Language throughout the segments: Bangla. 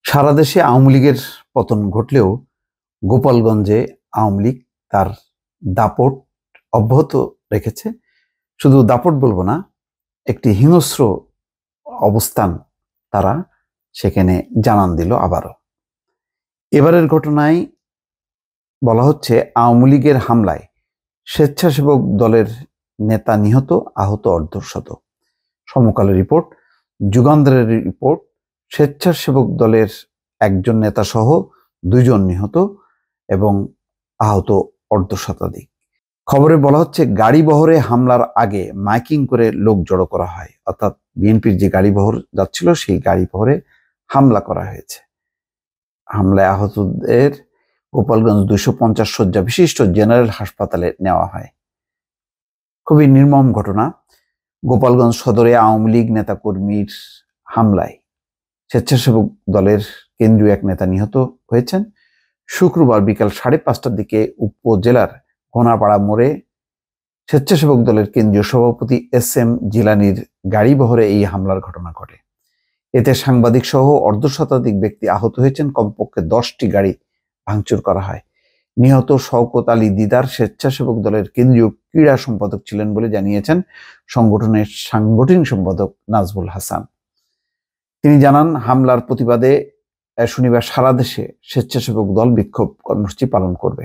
সারা দেশে আওয়ামী লীগের পতন ঘটলেও গোপালগঞ্জে আওয়ামী লীগ তার দাপট অব্যাহত রেখেছে। শুধু দাপট বলবো না, একটি হিংস্র অবস্থান তারা সেখানে জানান দিল আবারও। এবারের ঘটনায় বলা হচ্ছে আওয়ামী লীগের হামলায় স্বেচ্ছাসেবক দলের নেতা নিহত, আহত অর্ধশত। সমকালের রিপোর্ট, যুগান্তরের রিপোর্ট, স্বেচ্ছাসেবক দলের একজন নেতা সহ 2 জন নিহত এবং আহত অর্ধশতাধিক। খবরে বলা হচ্ছে গাড়ি বহরে হামলার আগে মাইকিং করে লোক জড়ো করা হয়, অর্থাৎ বিএনপির যে গাড়ি বহর যাচ্ছিল সেই গাড়ি বহরে হামলা করা হয়েছে। হামলায় আহতদের গোপালগঞ্জ 250 শয্যা বিশিষ্ট জেনারেল হাসপাতালে নেওয়া হয়। খুবই নির্মম ঘটনা। গোপালগঞ্জ সদরে আওয়ামী লীগ নেতাকর্মীর হামলায় স্বেচ্ছাসেবক দলের কেন্দ্রীয় এক নেতা নিহত হয়েছেন। শুক্রবার বিকাল 5:30টার দিকে উপজেলার ঘোনাপাড়া মোড়ে স্বেচ্ছাসেবক দলের কেন্দ্রীয় সভাপতি SM জিলানির গাড়ি বহরে এই হামলার ঘটনা ঘটে। এতে সাংবাদিক সহ অর্ধশতাধিক ব্যক্তি আহত হয়েছেন। কমপক্ষে 10টি গাড়ি ভাঙচুর করা হয়। নিহত শওকত আলী দিদার স্বেচ্ছাসেবক দলের কেন্দ্রীয় ক্রীড়া সম্পাদক ছিলেন বলে জানিয়েছেন সংগঠনের সাংগঠনিক সম্পাদক নাজমুল হাসান। তিনি জানান, হামলার প্রতিবাদে শনিবার সারা দেশে স্বেচ্ছাসেবক দল বিক্ষোভ কর্মসূচি পালন করবে।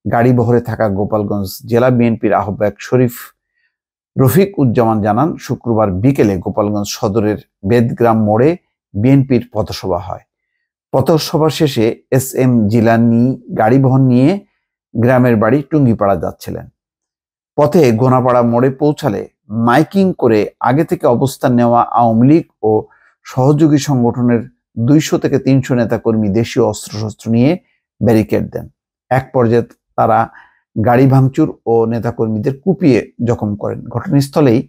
গাড়ি বহরে থাকা গোপালগঞ্জ জেলা বিএনপির আহ্বায়ক শরীফ রফিক উজ্জামান জানান, শুক্রবার বিকেলে গোপালগঞ্জ সদরের বেদগ্রাম মোড়ে বিএনপির পথসভা হয়। পথসভা শেষে SM জিলানি গাড়ি বহন নিয়ে গ্রামের বাড়ি টুঙ্গিপাড়া যাচ্ছিলেন। পথে ঘোনাপাড়া মোড়ে পৌঁছালে মাইকিং করে আগে থেকে অবস্থান নেওয়া আওয়ামী লীগ ও সহযোগী সংগঠনের 200 থেকে 300 নেতাকর্মী দেশীয় অস্ত্রশস্ত্র নিয়ে ব্যারিকেড দেন। এক পর্যায়ে তারা গাড়ি ভাঙচুর ও নেতাকর্মীদের কুপিয়ে জখম করেন। ঘটনাস্থলেই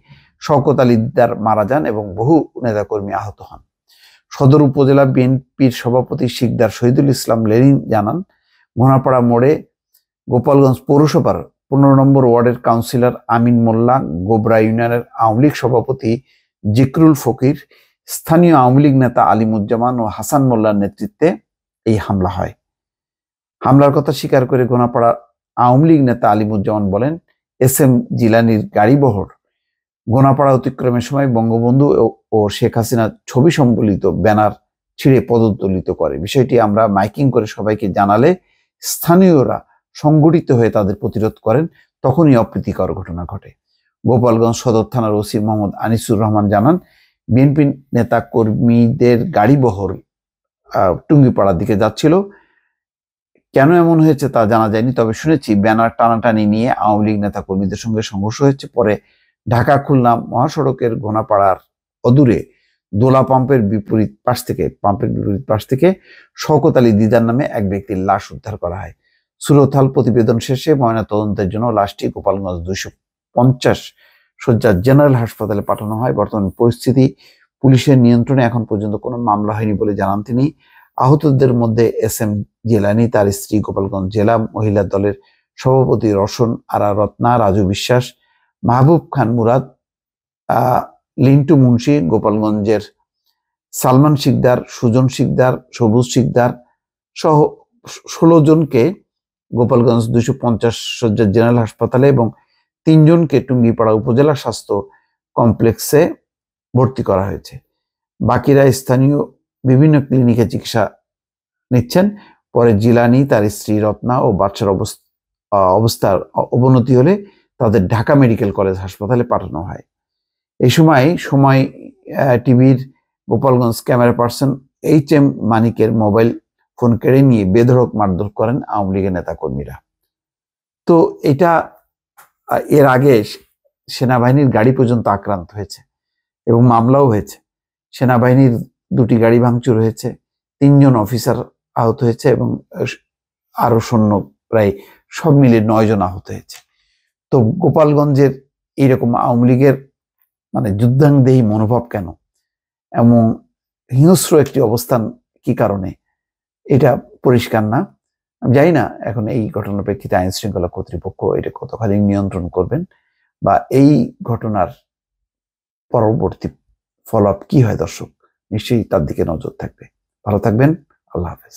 শওকত আলী দিদার মারা যান এবং বহু নেতাকর্মী আহত হন। সদর উপজেলা বিএনপির সভাপতি শিকদার শহীদুল ইসলাম লেনিন জানান, ঘোনাপাড়া মোড়ে গোপালগঞ্জ পৌরসভার 15 নম্বর ওয়ার্ডের কাউন্সিলর আমিন মোল্লা, গোবরা ইউনিয়নের আওয়ামী লীগ সভাপতি জিকরুল ফকির, স্থানীয় আওয়ামী লীগ নেতা আলিমুজ্জামান ও হাসান মোল্লার নেতৃত্বে এই হামলা হয়। হামলার কথা স্বীকার করে ঘোনাপাড়া আওয়ামী লীগ নেতা আলিমুজ্জামান বলেন, SM জিলানির গাড়ি বহর ঘোনাপাড়া অতিক্রমের সময় বঙ্গবন্ধু ও শেখ হাসিনার ছবি সম্বলিত ব্যানার ছিঁড়ে পদদলিত করে। বিষয়টি আমরা মাইকিং করে সবাইকে জানালে স্থানীয়রা সংগঠিত হয়ে তাদের প্রতিরোধ করেন। তখনই অপ্রীতিকর ঘটনা ঘটে। গোপালগঞ্জ সদর থানার OC মোহাম্মদ আনিসুর রহমান জানান, বিএনপি নেতা কর্মীদের গাড়ি বহর টুঙ্গিপাড়ার দিকে যাচ্ছিল। কেন এমন হয়েছে তা জানা যায়নি, তবে শুনেছি ব্যানার টানাটানি নিয়ে আওয়ামী লীগ নেতা কর্মীদের সঙ্গে সংঘর্ষ হয়েছে। পরে ঢাকা খুলনা মহাসড়কের ঘোনাপাড়ার অদূরে দোলা পাম্পের বিপরীত পাশ থেকে শওকত আলী দিদার নামে এক ব্যক্তির লাশ উদ্ধার করা হয়। সুরতহাল প্রতিবেদন শেষে ময়নাতদন্তের জন্য লাশটি গোপালগঞ্জ 250 শয্যার জেনারেল হাসপাতালে পাঠানো হয়। বর্তমান পরিস্থিতি পুলিশের নিয়ন্ত্রণে, এখন পর্যন্ত কোনো মামলা হয়নি বলে জানান তিনি। আহতদের মধ্যে SM জিলানি, তার স্ত্রী, গোপালগঞ্জ জেলা মহিলা দলের সভাপতি রওশন আরা রত্না, রাজু বিশ্বাস, মাহবুব খান মুরাদ, লিন্টু মুন্সি, গোপালগঞ্জের সালমান শিকদার, সুজন শিকদার, সবুজ শিকদার সহ 16 জনকে গোপালগঞ্জ 250 শয্যার জেনারেল হাসপাতালে এবং 3 জনকে টুঙ্গিপাড়া উপজেলা স্বাস্থ্য কমপ্লেক্সে ভর্তি করা হয়েছে। বাকিরা স্থানীয় বিভিন্ন ক্লিনিকে চিকিৎসা নিচ্ছেন। পরে জিলানি, তার স্ত্রী রত্না ও বাচ্চার অবস্থার অবনতি হলে তাদের ঢাকা মেডিকেল কলেজ হাসপাতালে পাঠানো হয়। এই সময় টিভির গোপালগঞ্জ ক্যামেরা পার্সন HM মানিকের মোবাইল ফোন কেড়ে নিয়ে বেধড়ক মারধর করেন আওয়ামী লীগের নেতাকর্মীরা। তো এটা এর আগে সেনাবাহিনীর গাড়ি পর্যন্ত আক্রান্ত হয়েছে এবং মামলাও হয়েছে। সেনাবাহিনীর 2টি গাড়ি ভাঙচুর হয়েছে, 3 জন অফিসার আহত হয়েছে এবং আরো সৈন্য প্রায় সব মিলে 9 জন আহত হয়েছে। তো গোপালগঞ্জের এইরকম আওয়ামী লীগের যুদ্ধাংদেহী মনোভাব কেন, এমন হিংস্র একটি অবস্থান কি কারণে, এটা পরিষ্কার না। আমি জানি না এখন এই ঘটনার প্রেক্ষিতে আইন শৃঙ্খলা কর্তৃপক্ষ এটা কতখানি নিয়ন্ত্রণ করবেন বা এই ঘটনার পরবর্তী ফলো আপ কি হয়। দর্শক নিশ্চয়ই তার দিকে নজর থাকবে। ভালো থাকবেন। আল্লাহ হাফেজ।